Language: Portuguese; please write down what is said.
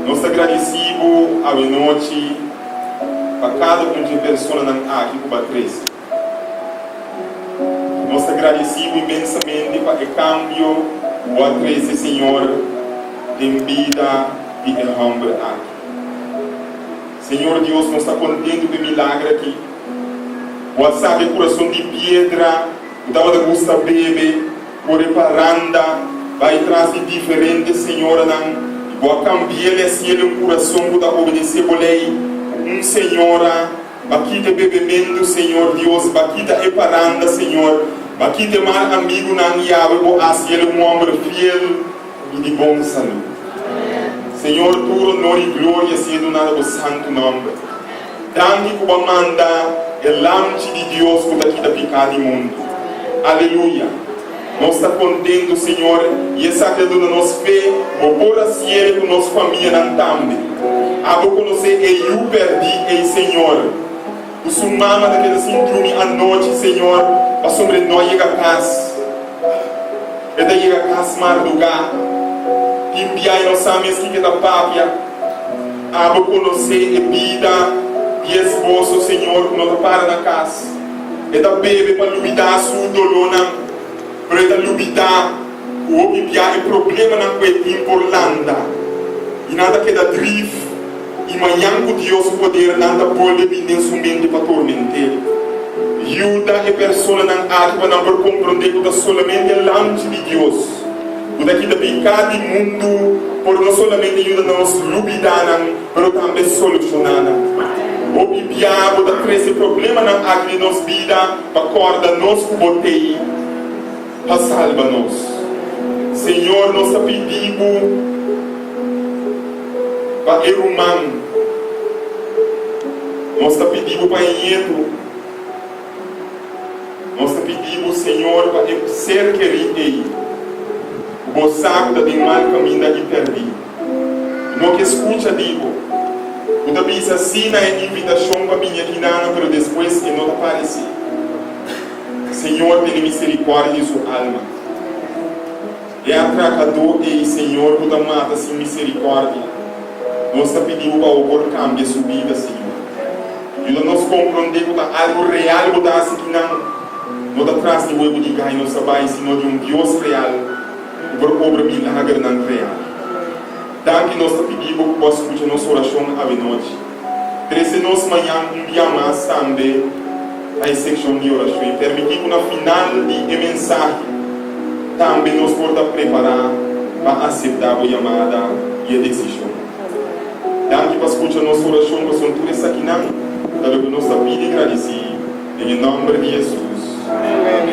Nós agradecemos a noite para cada uma de pessoas aqui com a três. Nós agradecemos imensamente para o cambio o atrás, Senhor, de vida e de hambre aqui. Senhor Deus, nós estamos contentes com o milagre aqui. O sabe coração de pedra, o dava de gosta bebe, o reparanda, vai trazer diferente, Senhor, vou cambiar esse coração para obedecer a lei. Senhora, aqui te bebimento, Senhor Deus, aqui te reparanda, Senhor, aqui te mal amigo na Yahweh, vou ser um homem fiel e de bom saúde. Senhor, tu honor e glória seja nada do santo nome. Dá-me que o manda o lance de Deus que aqui da picada do mundo. Aleluia. Nós estamos contentes, Senhor, e essa é a nossa fé, vou pôr a cielo com nossa família também. Vou conhecer e eu perdi, Senhor. O seu mama daquela síndrome à noite, Senhor, para sobre nós chegar a casa. E daí chegar a casa, mar lugar. Enviar nossa mesa que da pápia. Vou conhecer a vida e esposo, Senhor, que não para na casa. E da bebê para lutar sua dolona. Para lutar o enviar o problema na coisa por landa. E nada que da drift. E manhã com Deus o poder nada pode vir em sua mente para tormentar. Ajuda a pessoa na arte para não compreender que é solamente o lance de Deus. O daqui da pecado do mundo, por não solamente ajuda a nos lutar, mas também solucionar. O diabo da crescer problema na arte de nossa vida, para acordar nos botei, para salvar-nos. Senhor, nós pedimos para o humano, nós pedimos para o nós pedimos, Senhor, para o ser querido, o goçar da mal caminho e perdido. Não que escuta, digo, o da bisa assim na invitação para minha quinana, mas depois que não aparece. Senhor, tenha misericórdia de sua alma. É atracador e Senhor, que mata sem misericórdia. Nós pedimos para o cambio de sua vida, Senhor. Ajuda-nos a compreender que algo real mudasse aqui não atrás de o de ganhar não sabe, senão de Deus real, por obra milagre não real. Então que nós pedimos que possa escutar nossa oração à noite. Cresce nós manhã dia mais também a secção de oração. E permitir que no final de mensagem também nós possamos preparar para aceitar a chamada e a decisão. Então que possa escutar nossa oração, que são todas aqui não, que nós pedimos e agradecemos. Em nome de Jesus. Amém.